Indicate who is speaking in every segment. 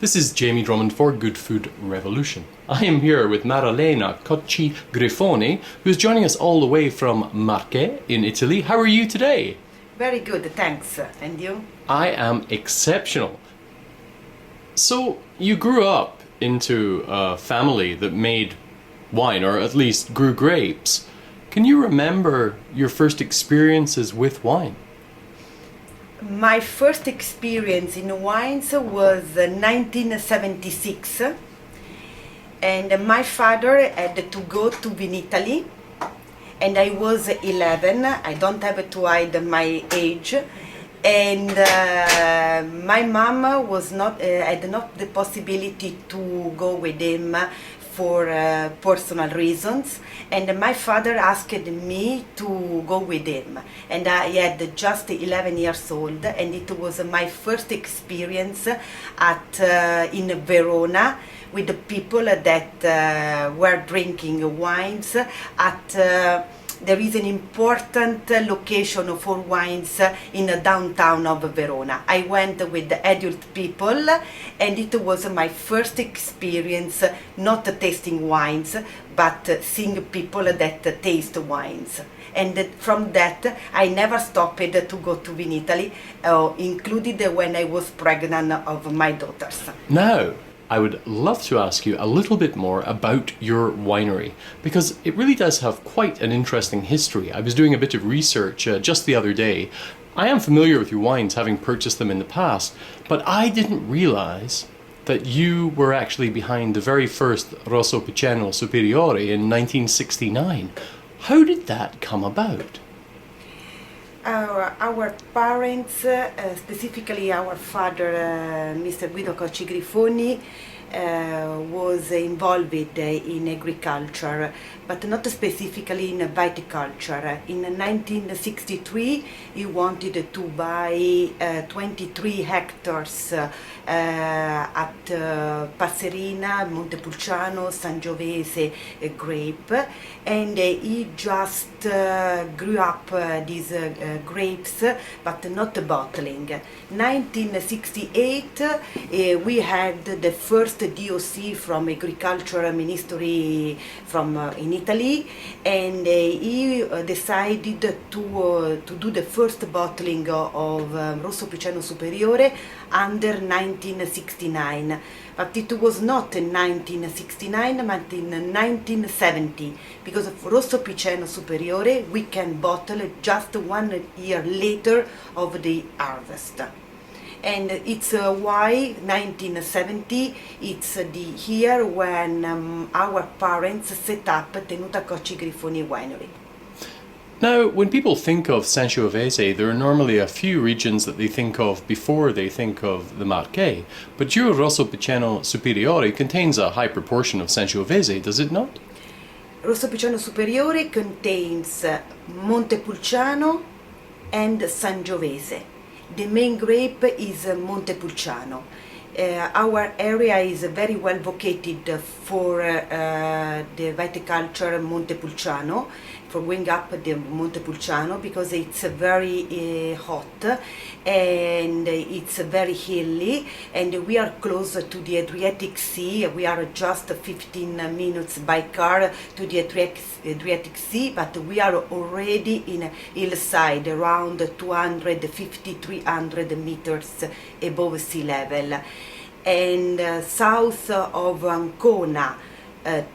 Speaker 1: This is Jamie Drummond for Good Food Revolution. I am here with Marilena Cocci Grifoni, who is joining us all the way from Marche in Italy. How are you today?
Speaker 2: Very good, thanks. And you?
Speaker 1: I am exceptional. So, you grew up into a family that made wine, or at least grew grapes. Can you remember your first experiences with wine?
Speaker 2: My first experience in wines was 1976, and my father had to go to Italy, and I was 11. I don't have to hide my age, and my mom was had not the possibility to go with him for personal reasons, and my father asked me to go with him, and I had just 11 years old, and it was my first experience in Verona with the people that were drinking wines at there is an important location for wines in the downtown of Verona. I went with the adult people, and it was my first experience not tasting wines, but seeing people that taste wines. And from that, I never stopped to go to Italy, included when I was pregnant of my daughters.
Speaker 1: Now, I would love to ask you a little bit more about your winery, because it really does have quite an interesting history. I was doing a bit of research just the other day. I am familiar with your wines, having purchased them in the past, but I didn't realize that you were actually behind the very first Rosso Piceno Superiore in 1969. How did that come about?
Speaker 2: Our parents, specifically our father, Mr. Guido Cocci Grifoni, was involved in agriculture, but not specifically in viticulture. In 1963, he wanted to buy 23 hectares at Passerina, Montepulciano, Sangiovese grape, and he just grew up these grapes, but not bottling. 1968, we had the first DOC from Agriculture Ministry from in Italy, and he decided to do the first bottling of Rosso Piceno Superiore under 1969. But it was not in 1969, but in 1970, because of Rosso Piceno Superiore we can bottle just 1 year later of the harvest. And it's why 1970, it's the year when our parents set up Tenuta Cocci Grifoni winery.
Speaker 1: Now, when people think of Sangiovese, there are normally a few regions that they think of before they think of the Marche, but your Rosso Piceno Superiore contains a high proportion of Sangiovese, does it not?
Speaker 2: Rosso Piceno Superiore contains Montepulciano and Sangiovese. The main grape is Montepulciano. Our area is very well located for the viticulture Montepulciano, for going up the Montepulciano, because it's very hot and it's very hilly, and we are close to the Adriatic Sea. We are just 15 minutes by car to the Adriatic Sea, but we are already in a hillside around 250-300 meters above sea level. And south of Ancona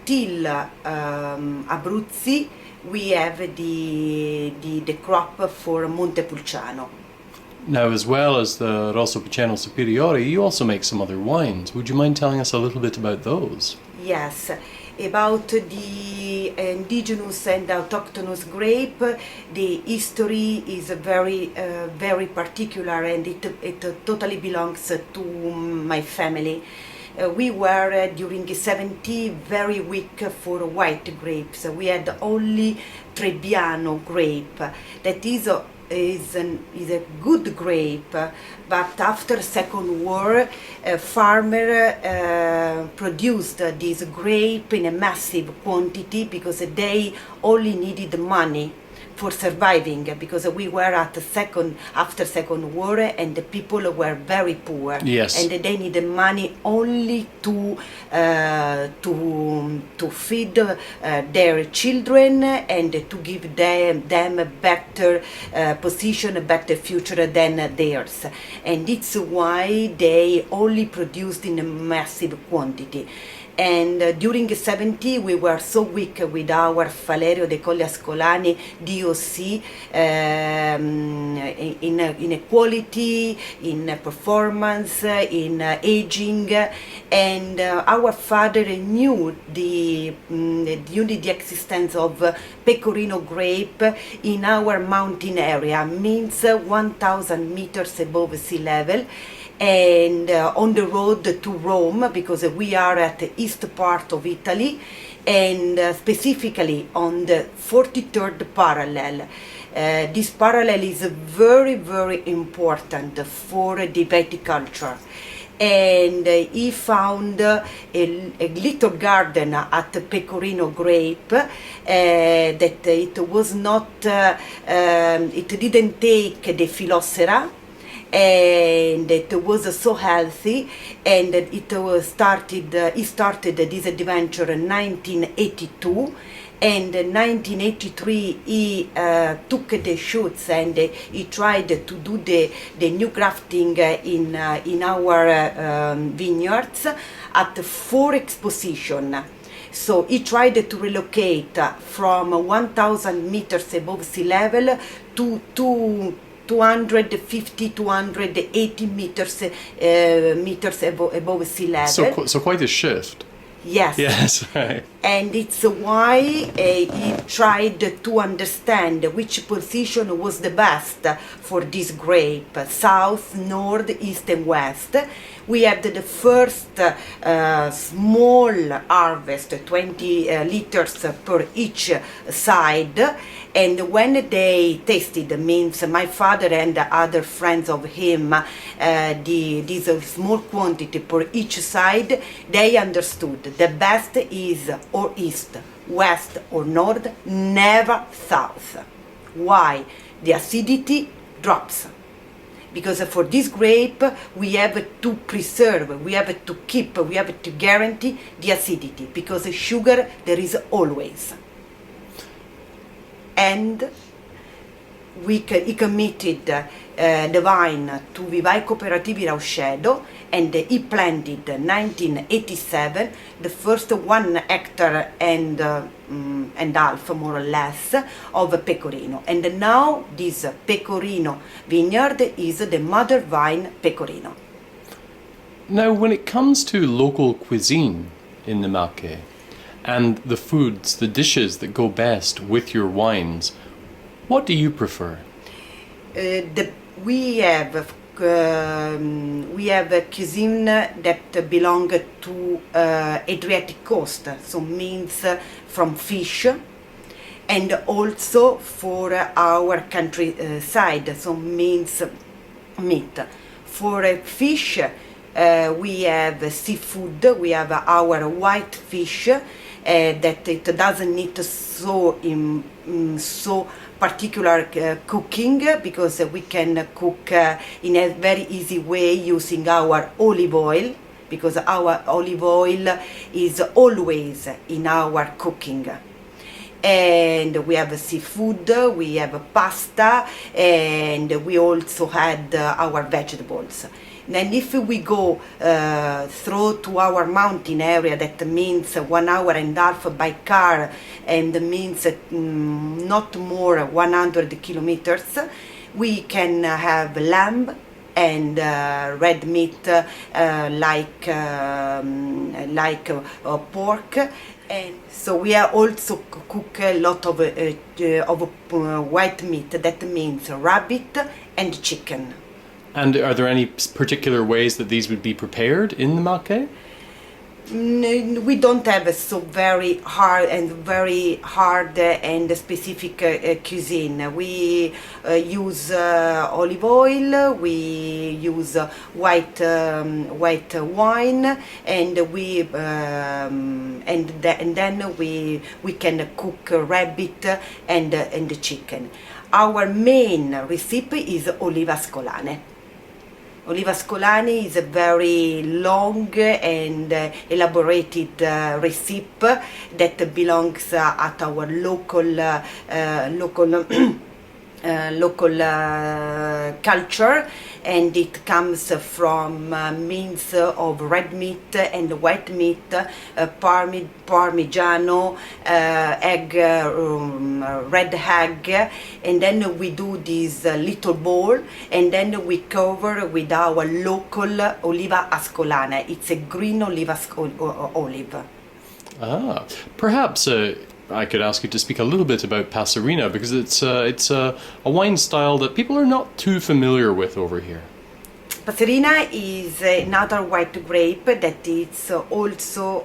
Speaker 2: till Abruzzi, we have the crop for Montepulciano.
Speaker 1: Now, as well as the Rosso Piceno Superiore, you also make some other wines. Would you mind telling us a little bit about those?
Speaker 2: Yes, about the indigenous and autochthonous grape, the history is very particular, and it totally belongs to my family. We were during the 70s very weak for white grapes. We had only Trebbiano grape, that is a good grape, but after Second War, a farmer produced this grape in a massive quantity because they only needed money for surviving, because we were after Second War, and the people were very poor.
Speaker 1: Yes.
Speaker 2: And they needed money only to feed their children and to give them a better position, a better future than theirs. And it's why they only produced in a massive quantity. And during the 70s, we were so weak with our Valerio de Colli Ascolani DOC in quality, in performance, in aging, and our father knew the existence of Pecorino grape in our mountain area, means 1,000 meters above sea level. And on the road to Rome, because we are at the east part of Italy, and specifically on the 43rd parallel. This parallel is very, very important for the viticulture. And he found a little garden at Pecorino grape that it was not, it didn't take the Phylloxera, and it was so healthy, and he started this adventure in 1982, and in 1983 he took the shoots and he tried to do the new grafting in our vineyards at 4 expositions. So he tried to relocate from 1,000 meters above sea level to 250, 280 meters above sea level.
Speaker 1: So quite a shift.
Speaker 2: Yes.
Speaker 1: Yes. Right.
Speaker 2: And it's why he tried to understand which position was the best for this grape: south, north, east, and west. We had the first small harvest, 20 liters per each side. And when they tasted, means my father and other friends of him, this small quantity per each side, they understood the best is or east, west or north, never south. Why? The acidity drops. Because for this grape, we have to preserve, we have to keep, we have to guarantee the acidity, because sugar there is always. And he committed the vine to Vivai Cooperativi Rauscedo, and he planted in 1987 the first 1 hectare and half, more or less, of Pecorino. And now this Pecorino vineyard is the mother vine Pecorino.
Speaker 1: Now, when it comes to local cuisine in the Marche, and the foods, the dishes that go best with your wines, what do you prefer? We have a cuisine that belong to Adriatic coast, so means from fish, and also for our countryside, so means meat. For fish, we have seafood. We have our white fish. That it doesn't need so particular cooking, because we can cook in a very easy way using our olive oil, because our olive oil is always in our cooking. And we have seafood, we have pasta, and we also had our vegetables. And if we go through to our mountain area, that means 1 hour and a half by car, and means not more 100 kilometers, we can have lamb and red meat like pork. And so we are also cook a lot of white meat, that means rabbit and chicken. And are there any particular ways that these would be prepared in the Marche?
Speaker 2: We don't have a so very hard and specific cuisine. We use olive oil, we use white wine, and then we can cook rabbit and chicken. Our main recipe is oliva ascolane. Oliva ascolane is a very long and elaborated recipe that belongs at our local culture, and it comes from means of red meat and white meat, parmigiano, egg, red egg, and then we do this little bowl, and then we cover with our local oliva ascolana. It's a green olive.
Speaker 1: Ah, perhaps I could ask you to speak a little bit about Passerina, because it's a wine style that people are not too familiar with over here.
Speaker 2: Passerina is another white grape that is also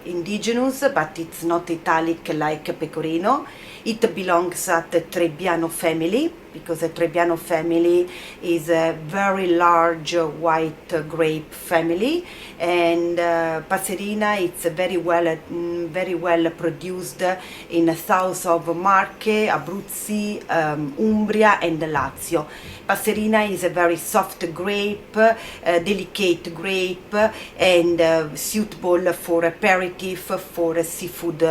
Speaker 2: indigenous, but it's not Italic like Pecorino. It belongs at the Trebbiano family, because the Trebbiano family is a very large white grape family, and Passerina it's very well produced in the south of Marche, Abruzzi, Umbria and Lazio. Passerina is a very soft grape, delicate grape, and suitable for aperitif, for a seafood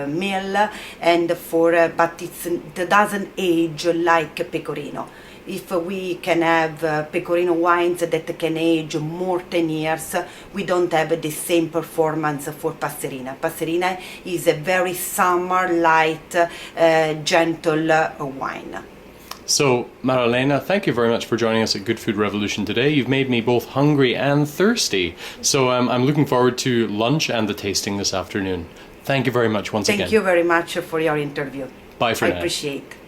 Speaker 2: meal, and but it doesn't age like Pecorino. If we can have Pecorino wines that can age more 10 years, we don't have the same performance for Passerina. Passerina is a very summer, light, gentle wine.
Speaker 1: So, Marilena, thank you very much for joining us at Good Food Revolution today. You've made me both hungry and thirsty. So I'm looking forward to lunch and the tasting this afternoon. Thank you very much once again.
Speaker 2: Thank you very much for your interview.
Speaker 1: Bye for now.
Speaker 2: I appreciate it.